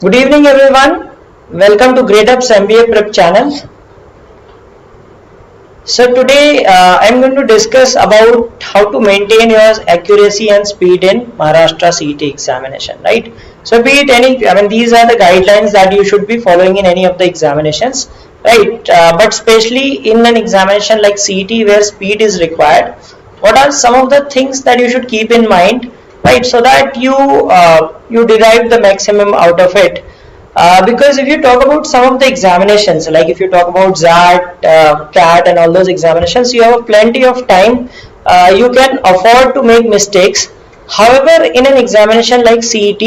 Good evening everyone. Welcome to Gradeup's MBA Prep channel. So today I am going to discuss about how to maintain your accuracy and speed in Maharashtra CET examination, right? So be it these are the guidelines that you should be following in any of the examinations, right? But especially in an examination like CET where speed is required, what are some of the things that you should keep in mind, right? So that you derive the maximum out of it. Because if you talk about some of the examinations, like if you talk about ZAT, CAT and all those examinations, you have plenty of time. You can afford to make mistakes. However, in an examination like CET,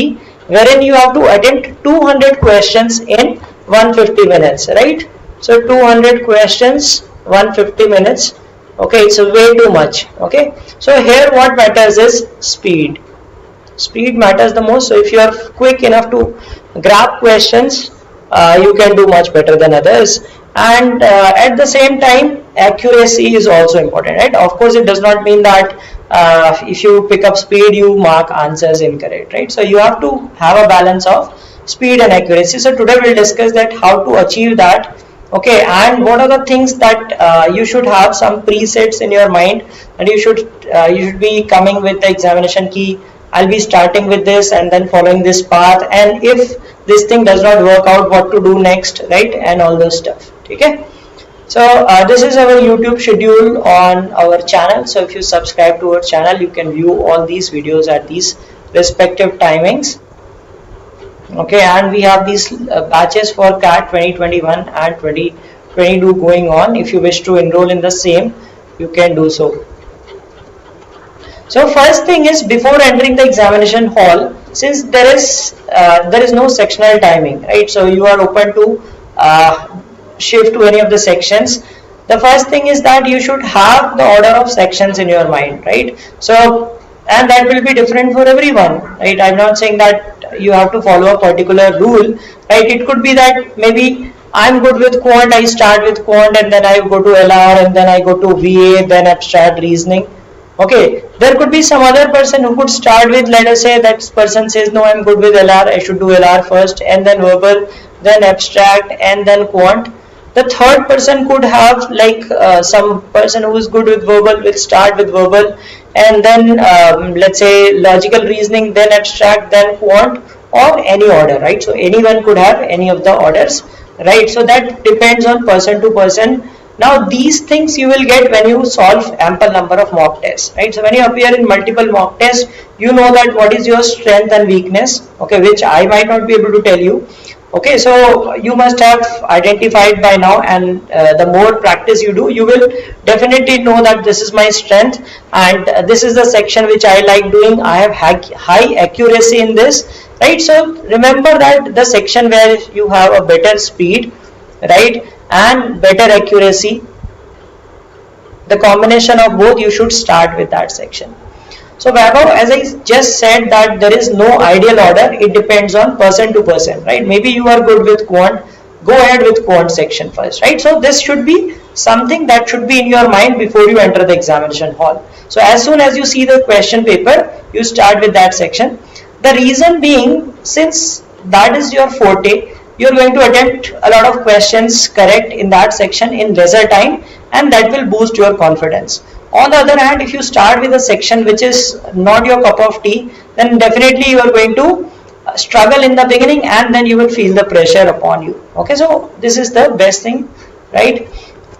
wherein you have to attempt 200 questions in 150 minutes, right? So 200 questions, 150 minutes. Okay, it's way too much. Okay, so here what matters is speed. Speed matters the most. So if you are quick enough to grab questions, you can do much better than others. And at the same time, accuracy is also important, right? Of course, it does not mean that if you pick up speed, you mark answers incorrect, right? So you have to have a balance of speed and accuracy. So today we'll discuss that how to achieve that. Okay, and what are the things that you should have some presets in your mind, and you should be coming with the examination key. I'll be starting with this and then following this path, and if this thing does not work out, what to do next, right? And all those stuff. Okay, so this is our YouTube schedule on our channel. So if you subscribe to our channel, you can view all these videos at these respective timings. Okay, and we have these batches for CAT 2021 and 2022 going on. If you wish to enroll in the same, you can do so. So first thing is, before entering the examination hall, since there is no sectional timing, right? So you are open to shift to any of the sections. The first thing is that you should have the order of sections in your mind, right? So, and that will be different for everyone, right? I'm not saying that you have to follow a particular rule, right? It could be that maybe I'm good with quant, I start with quant and then I go to LR and then I go to VA, then abstract reasoning. Okay, there could be some other person who could start with, let us say that person says, no, I'm good with LR, I should do LR first, and then verbal, then abstract, and then quant. The third person could have like some person who is good with verbal will start with verbal, and then let's say logical reasoning, then abstract, then quant, or any order, right? So anyone could have any of the orders, right? So that depends on person to person. Now these things you will get when you solve ample number of mock tests, right? So when you appear in multiple mock tests, you know that what is your strength and weakness, okay, which I might not be able to tell you. Okay, so you must have identified by now, and the more practice you do, you will definitely know that this is my strength and this is the section which I like doing. I have high accuracy in this, right? So remember that the section where you have a better speed, right, and better accuracy, the combination of both, you should start with that section. So Vaibhav, as I just said, that there is no ideal order, it depends on person to person, right? Maybe you are good with quant, go ahead with quant section first, right? So this should be something that should be in your mind before you enter the examination hall. So as soon as you see the question paper, you start with that section. The reason being, since that is your forte, you are going to attempt a lot of questions correct in that section in lesser time, and that will boost your confidence. On the other hand, if you start with a section which is not your cup of tea, then definitely you are going to struggle in the beginning, and then you will feel the pressure upon you. Okay, so this is the best thing, right?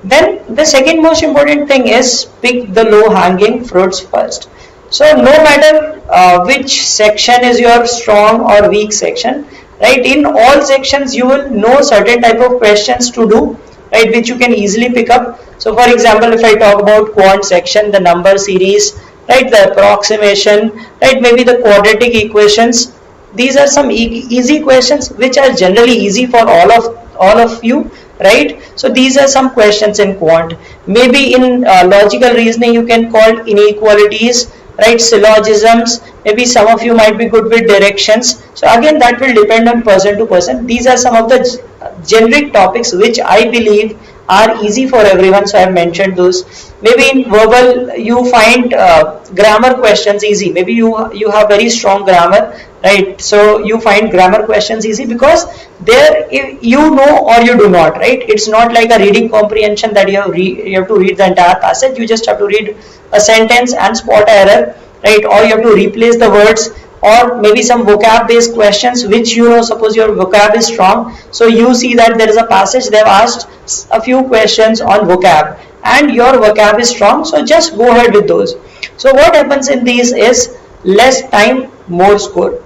Then the second most important thing is pick the low hanging fruits first. So no matter which section is your strong or weak section, right, in all sections you will know certain type of questions to do, right, which you can easily pick up. So for example, if I talk about quant section, the number series, right, the approximation, right, maybe the quadratic equations, these are some easy questions which are generally easy for all of you, right? So these are some questions in quant. Maybe in logical reasoning you can call inequalities, right, syllogisms. Maybe some of you might be good with directions. So again, that will depend on person to person. These are some of the generic topics which I believe are easy for everyone, so I have mentioned those. Maybe in verbal you find grammar questions easy. Maybe you have very strong grammar, right? So you find grammar questions easy because there you know or you do not, right? It's not like a reading comprehension that you have to read the entire passage. You just have to read a sentence and spot error, right? Or you have to replace the words, or maybe some vocab based questions which you know, suppose your vocab is strong, so you see that there is a passage they have asked a few questions on vocab and your vocab is strong, so just go ahead with those. So what happens in these is less time, more score,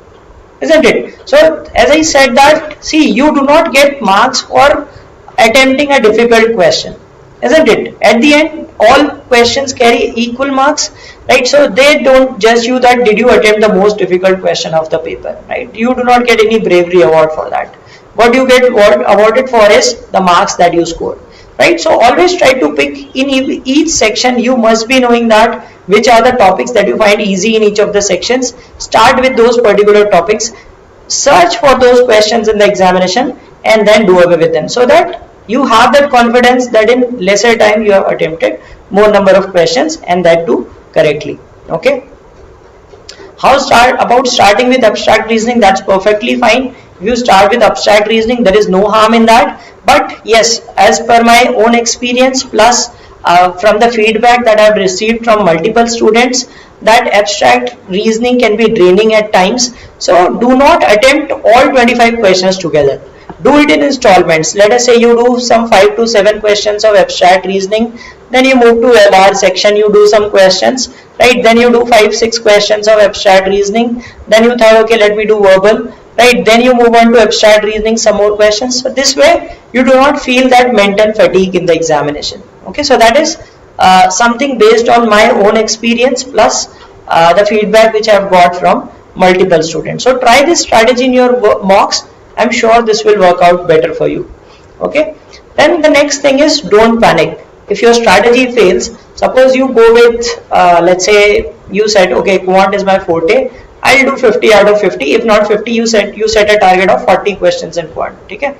isn't it? So as I said that, see, you do not get marks for attempting a difficult question, isn't it? At the end, all questions carry equal marks, right? So they don't judge you that did you attempt the most difficult question of the paper, right? You do not get any bravery award for that. What you get awarded for is the marks that you score, right? So always try to pick in each section. You must be knowing that which are the topics that you find easy in each of the sections. Start with those particular topics, search for those questions in the examination, and then do away with them, so that you have that confidence that in lesser time you have attempted more number of questions, and that too correctly. Okay, about starting with abstract reasoning, that's perfectly fine. If you start with abstract reasoning, there is no harm in that. But yes, as per my own experience plus from the feedback that I have received from multiple students, that abstract reasoning can be draining at times. So do not attempt all 25 questions together. Do it in installments. Let us say you do some 5 to 7 questions of abstract reasoning, then you move to LR section, you do some questions, right? Then you do 5-6 questions of abstract reasoning, then you thought, okay, let me do verbal, right? Then you move on to abstract reasoning, some more questions. So this way you do not feel that mental fatigue in the examination. Okay, so that is something based on my own experience plus the feedback which I have got from multiple students. So try this strategy in your mocks. I'm sure this will work out better for you. Okay, then the next thing is don't panic. If your strategy fails, suppose you go with let's say you said, okay, quant is my forte, I'll do 50 out of 50. If not 50, you set a target of 40 questions in quant. ठीक है,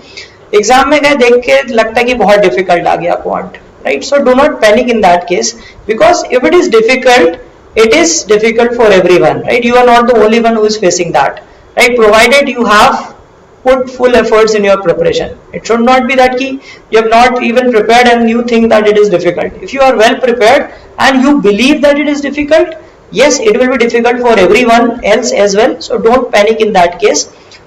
exam में गए देख के लगता है कि बहुत डिफिकल्ट आ गया quant, right? So do not panic in that case, because if it is difficult, it is difficult for everyone, right? You are not the only one who is facing that, right? Provided you have put full efforts in your preparation. It should not be that you have not even prepared and you think that it is difficult. If you are well prepared and you believe that it is difficult, yes, it will be difficult for everyone else as well. So don't panic in that case.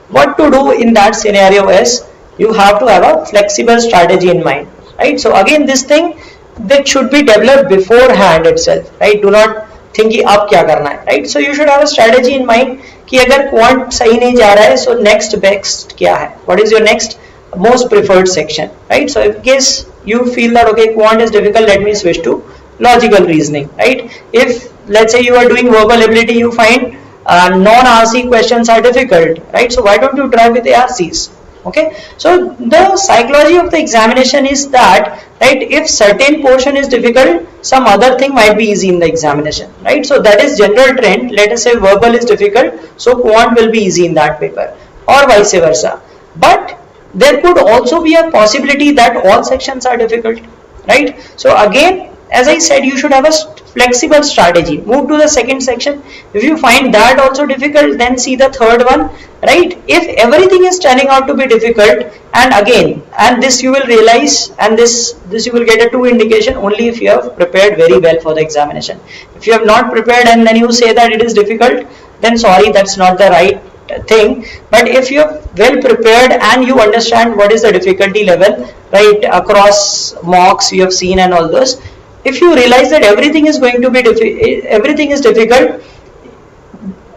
What to do in that scenario is you have to have a flexible strategy in mind, right? So again, this thing that should be developed beforehand itself, right? Do not think कि अब क्या करना है, right? So you should have a strategy in mind कि अगर quant सही नहीं जा रहा है, so next best क्या है? What is your next most preferred section, right? So in case you feel that okay, quant is difficult, let me switch to logical reasoning, right? If let's say you are doing verbal ability, you find non-RC questions are difficult, right? So why don't you try with ARCs? Okay, so the psychology of the examination is that, right, if certain portion is difficult, some other thing might be easy in the examination, right? So that is general trend. Let us say verbal is difficult, so quant will be easy in that paper, or vice versa. But there could also be a possibility that all sections are difficult, right? So again, as I said, you should have a flexible strategy. Move to the second section. If you find that also difficult, then see the third one, right? If everything is turning out to be difficult, and this you will realize, and this you will get a true indication only if you have prepared very well for the examination. If you have not prepared and then you say that it is difficult, then sorry, that's not the right thing. But if you are well prepared and you understand what is the difficulty level, right, across mocks you have seen and all those, if you realize that everything is going to be difficult,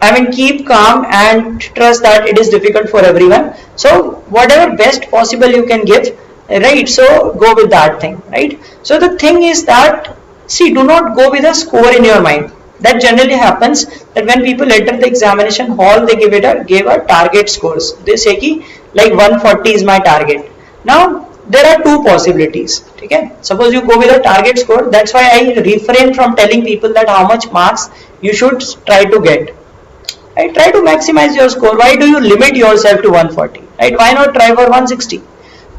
I mean, keep calm and trust that it is difficult for everyone. So whatever best possible you can give, right? So go with that thing, right? So the thing is that, see, do not go with a score in your mind. That generally happens that when people enter the examination hall, they give a target scores. They say ki like 140 is my target. Now there are two possibilities. Okay, suppose you go with a target score. That's why I refrain from telling people that how much marks you should try to get. Right? Try to maximize your score. Why do you limit yourself to 140? Right? Why not try for 160?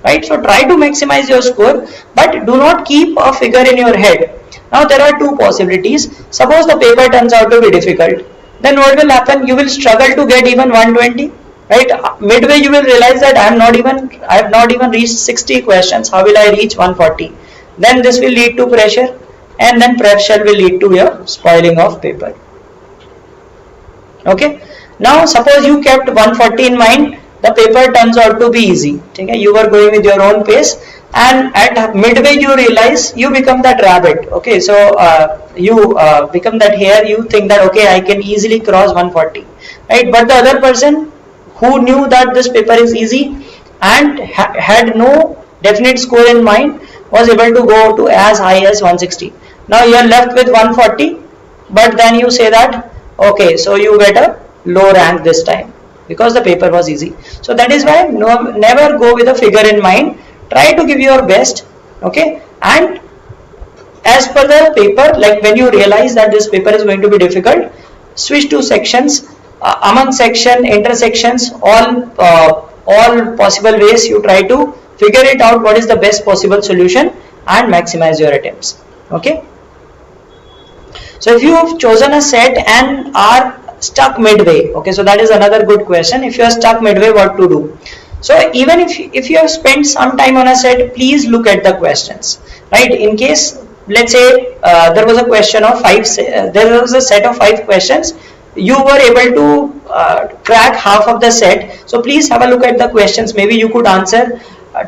Right? So try to maximize your score, but do not keep a figure in your head. Now there are two possibilities. Suppose the paper turns out to be difficult. then what will happen? You will struggle to get even 120, right? Midway you will realize that I have not even reached 60 questions. How will I reach 140? Then this will lead to pressure, and then pressure will lead to your spoiling of paper. Okay. Now suppose you kept 140 in mind, the paper turns out to be easy. Okay, you were going with your own pace, and at midway you realize you become that rabbit. Okay, so you become that hare. You think that okay, I can easily cross 140, right? But the other person who knew that this paper is easy and had no definite score in mind was able to go to as high as 160. Now you are left with 140, but then you say that okay, so you get a low rank this time because the paper was easy. So that is why never go with a figure in mind. Try to give your best, okay, and as per the paper, like when you realize that this paper is going to be difficult, switch to sections, among section, intersections, all possible ways you try to figure it out what is the best possible solution and maximize your attempts. Okay, so if you have chosen a set and are stuck midway, okay, so that is another good question. If you are stuck midway, what to do? So even if you have spent some time on a set, please look at the questions, right? In case, let's say there was a question of there was a set of 5 questions, you were able to crack half of the set. So please have a look at the questions. Maybe you could answer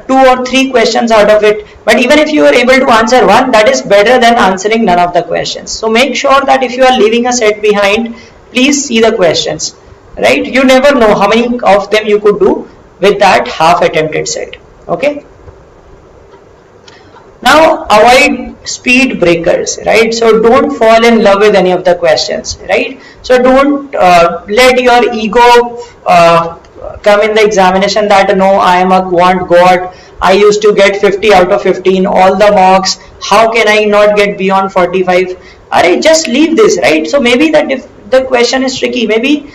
2 or 3 questions out of it. But even if you are able to answer one, that is better than answering none of the questions. So make sure that if you are leaving a set behind, please see the questions, right? You never know how many of them you could do with that half attempted set. Okay, now avoid speed breakers, right? So don't fall in love with any of the questions, right? So don't let your ego come in the examination that no, I am a quant god, I used to get 50 out of 50 in all the mocks, how can I not get beyond 45? Alright, just leave this, right? So maybe that if the question is tricky, maybe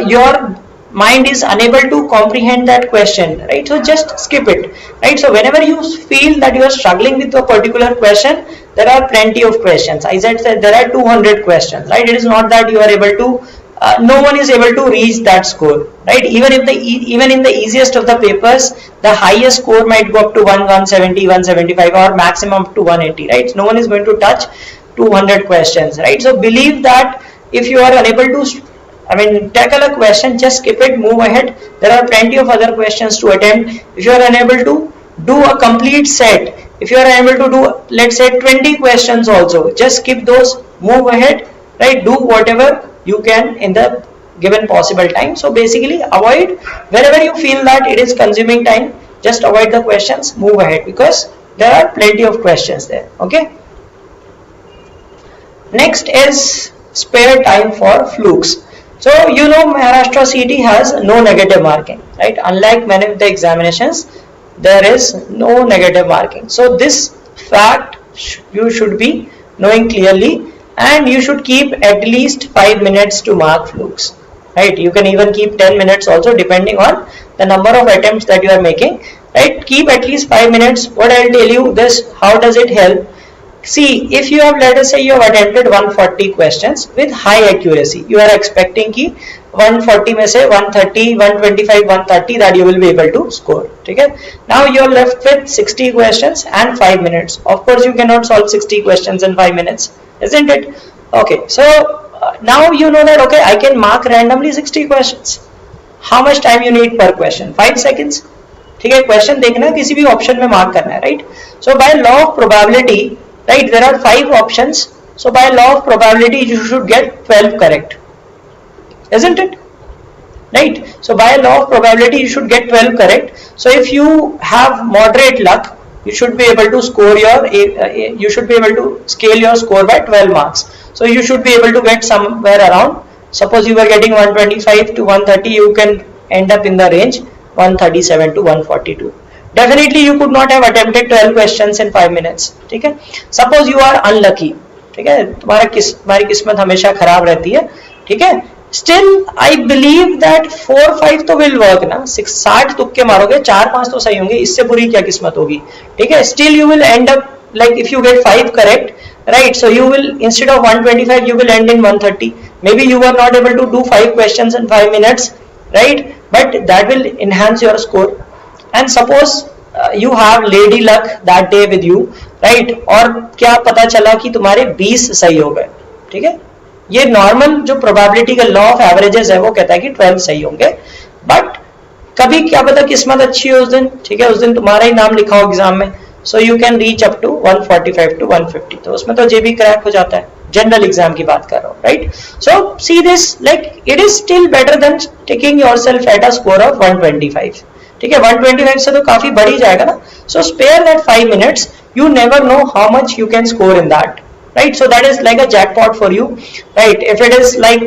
your mind is unable to comprehend that question, right? So just skip it, right? So whenever you feel that you are struggling with a particular question, there are plenty of questions. I said that there are 200 questions, right? It is not that you are able to no one is able to reach that score, right? Even in the easiest of the papers, the highest score might go up to 170, 175 or maximum up to 180, right? No one is going to touch 200 questions, right? So believe that if you are unable to tackle a question, just skip it, move ahead. There are plenty of other questions to attempt. If you are unable to do a complete set, if you are unable to do, let's say 20 questions also, just skip those, move ahead, right? Do whatever you can in the given possible time. So basically avoid, wherever you feel that it is consuming time, just avoid the questions, move ahead, because there are plenty of questions there. Okay, next is spare time for flukes. So you know Maharashtra CET has no negative marking, right? Unlike many of the examinations, there is no negative marking. So this fact you should be knowing clearly, and you should keep at least 5 minutes to mark flukes, right? You can even keep 10 minutes also, depending on the number of attempts that you are making, right? Keep at least 5 minutes. What I'll tell you this, how does it help? See, if you have, let us say you have attempted 140 questions with high accuracy, you are expecting ki 140 में से 130, 125, 130 that you will be able to score. Okay? Now you are left with 60 questions and 5 minutes. Of course, you cannot solve 60 questions in 5 minutes, isn't it? Okay, so now you know that okay, I can mark randomly 60 questions. How much time you need per question? 5 seconds. ठीक है, question देखना है, किसी भी option में mark करना है, right? So by law of probability, right, there are 5 options, so by law of probability you should get 12 correct, isn't it? Right, so by law of probability you should get 12 correct. So if you have moderate luck, you should be able to score you should be able to scale your score by 12 marks. So you should be able to get somewhere around, suppose you were getting 125 to 130, you can end up in the range 137 to 142. Definitely you could not have attempted 12 questions in 5 minutes. ठीक है, suppose you are unlucky, ठीक है, तुम्हारी किस्मत हमेशा खराब रहती है, ठीक है, still I believe that 4-5 तो will work ना, 60 तुक्के मारोगे, 4-5 तो सही होंगे, इससे बुरी क्या किस्मत होगी, ठीक है, still you will end up like if you get 5 correct, right? So you will, instead of 125, you will end in 130. Maybe you were not able to do 5 questions in 5 minutes, right? But that will enhance your score. And suppose you have lady luck that day with you, right? और क्या पता चला कि तुम्हारे 20 सही हो गए, ठीक है? ये नॉर्मल जो प्रोबेबिलिटी का लॉ ऑफ एवरेजेस है वो कहता है कि 12 सही होंगे, बट कभी क्या पता किस्मत अच्छी हो उस दिन, ठीक है? उस दिन तुम्हारा ही नाम लिखा हो एग्जाम में, so you can reach up to 145 to 150, तो उसमें तो जेबी क्रैक हो जाता है. जनरल एग्जाम की बात कर रहा हूँ, right? So see this, like it is still better than taking yourself at a score of 125, ठीक है? 125 से तो काफी बढ़ ही जाएगा ना. So spare that 5 minutes, you never know how much you can score in that, right? So that is like a jackpot for you, right? If it is like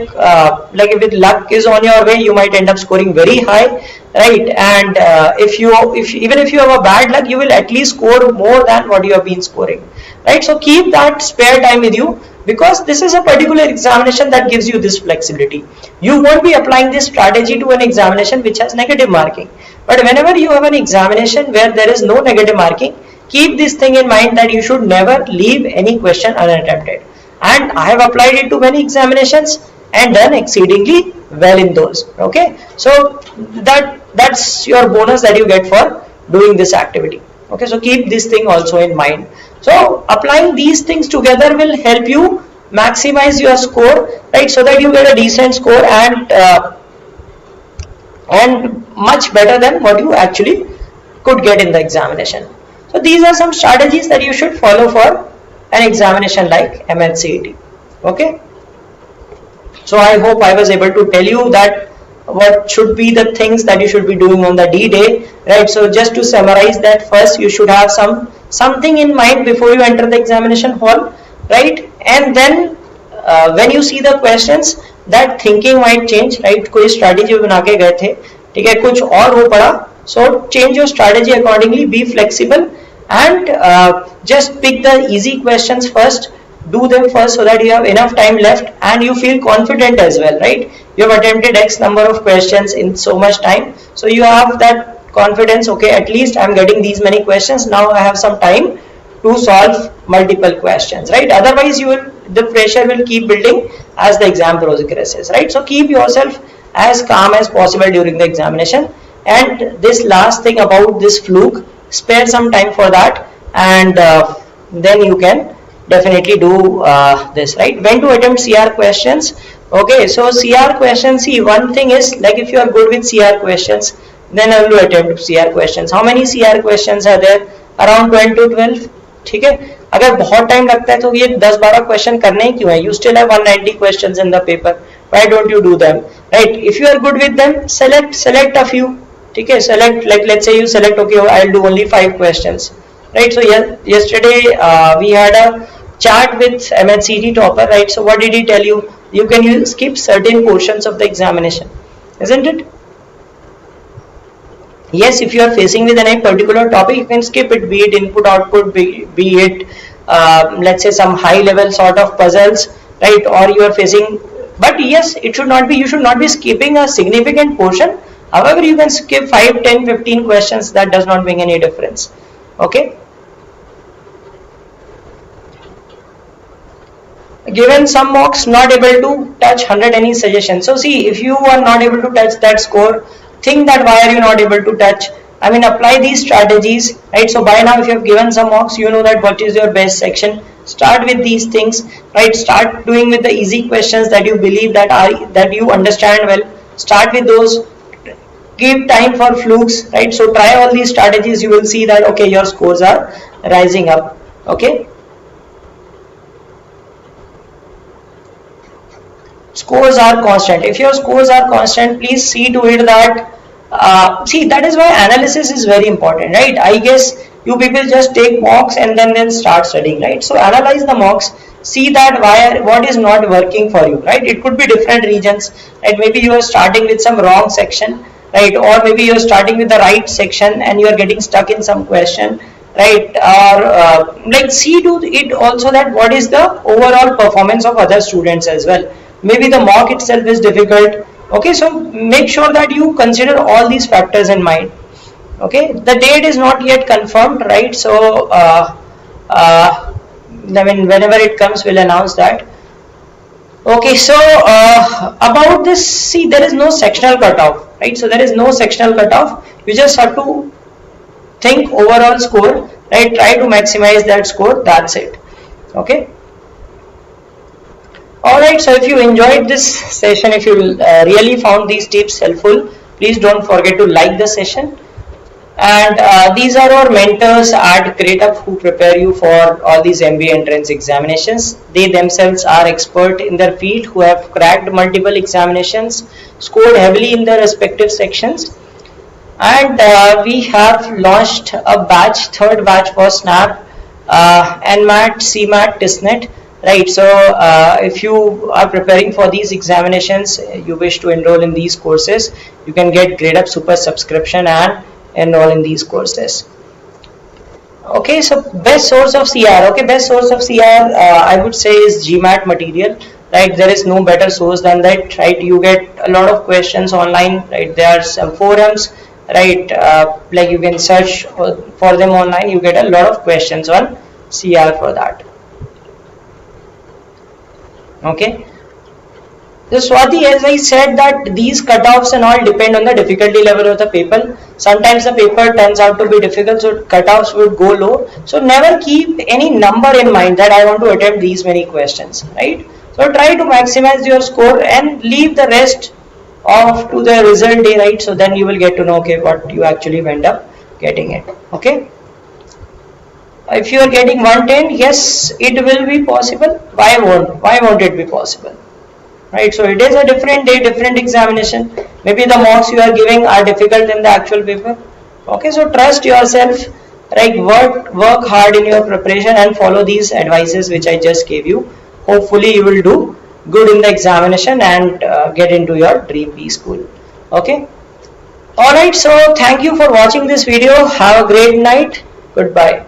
if luck is on your way, you might end up scoring very high, right? And if even if you have a bad luck, you will at least score more than what you have been scoring, right? So keep that spare time with you, because this is a particular examination that gives you this flexibility. You won't be applying this strategy to an examination which has negative marking, but whenever you have an examination where there is no negative marking, keep this thing in mind that you should never leave any question unattempted. And I have applied it to many examinations and done exceedingly well in those, okay? So that's your bonus that you get for doing this activity, okay? So keep this thing also in mind. So applying these things together will help you maximize your score, right? So that you get a decent score and much better than what you actually could get in the examination. So these are some strategies that you should follow for an examination like MH CET, okay? So I hope I was able to tell you that what should be the things that you should be doing on the D day, right? So just to summarize that, first you should have something in mind before you enter the examination hall, right? And then when you see the questions, that thinking might change, right? कोई strategy बना के गए थे, ठीक है? कुछ और हो पड़ा, so change your strategy accordingly, be flexible, and just pick the easy questions first, do them first so that you have enough time left and you feel confident as well, right? You have attempted X number of questions in so much time, so you have that confidence, okay, at least I'm getting these many questions, now I have some time to solve multiple questions, right? Otherwise the pressure will keep building as the exam progresses, right? So keep yourself as calm as possible during the examination. And this last thing about this fluke, spare some time for that, and then you can definitely do this, right? When to attempt CR questions, okay? So CR questions, see, one thing is, like, if you are good with CR questions, then I will attempt CR questions. How many CR questions are there? Around 10 to 12, ठीक है? अगर बहुत time लगता है तो ये 10-12 question करने ही क्यों है? You still have 190 questions in the paper. Why don't you do them, right? If you are good with them, select a few, ठीक है? Select, like, let's say you select, okay, I'll do only 5 questions, right? So yesterday we had a chat with MH CET topper, right? So what did he tell you? You can skip certain portions of the examination, isn't it? Yes, if you are facing with any particular topic, you can skip it, be it input output, be it let's say some high level sort of puzzles, right? Or you are facing, but yes, it should not be, you should not be skipping a significant portion. However, you can skip 5, 10, 15 questions, that does not make any difference, okay? Given some mocks, not able to touch 100, any suggestion? So see, if you are not able to touch that score, think that why are you not able to touch? I mean, apply these strategies, right? So by now, if you have given some mocks, you know that what is your best section. Start with these things, right? Start doing with the easy questions that you believe that you understand well. Start with those. Give time for flukes, right? So try all these strategies. You will see that, okay, your scores are rising up, okay? Scores are constant. If your scores are constant, please see to it that see, that is why analysis is very important, right? I guess you people just take mocks and then start studying, right? So analyze the mocks, see that what is not working for you, right? It could be different regions, right? Maybe you are starting with some wrong section, right? Or maybe you are starting with the right section and you are getting stuck in some question, right? Or like, see to it also that what is the overall performance of other students as well. Maybe the mock itself is difficult, okay? So make sure that you consider all these factors in mind, okay? The date is not yet confirmed, right? So I mean, whenever it comes, we'll announce that. Okay, so about this, see, there is no sectional cutoff, right? So there is no sectional cutoff. You just have to think overall score, right? Try to maximize that score. That's it. Okay. Alright, so if you enjoyed this session, if you really found these tips helpful, please don't forget to like the session. And these are our mentors at Gradeup who prepare you for all these MBA entrance examinations. They themselves are expert in their field who have cracked multiple examinations, scored heavily in their respective sections. And we have launched a batch, third batch for SNAP, NMAT, CMAT, TISNET. Right, so if you are preparing for these examinations, you wish to enroll in these courses, you can get Gradeup Super subscription and enroll in these courses. Okay, so best source of CR. Okay, best source of CR I would say is GMAT material. Right, there is no better source than that. Right, you get a lot of questions online. Right, there are some forums. Right, like you can search for them online. You get a lot of questions on CR for that. Okay, so Swati, as I said that these cutoffs and all depend on the difficulty level of the paper. Sometimes the paper turns out to be difficult, so cutoffs would go low. So never keep any number in mind that I want to attempt these many questions, right? So try to maximize your score and leave the rest off to the result day, right? So then you will get to know, okay, what you actually end up getting it. Okay. If you are getting 110, yes, it will be possible. Why won't it be possible? Right, so it is a different day, different examination. Maybe the mocks you are giving are difficult in the actual paper. Okay, so trust yourself, right? Work hard in your preparation and follow these advices which I just gave you. Hopefully you will do good in the examination and get into your dream B school. Okay. Alright, so thank you for watching this video. Have a great night. Goodbye.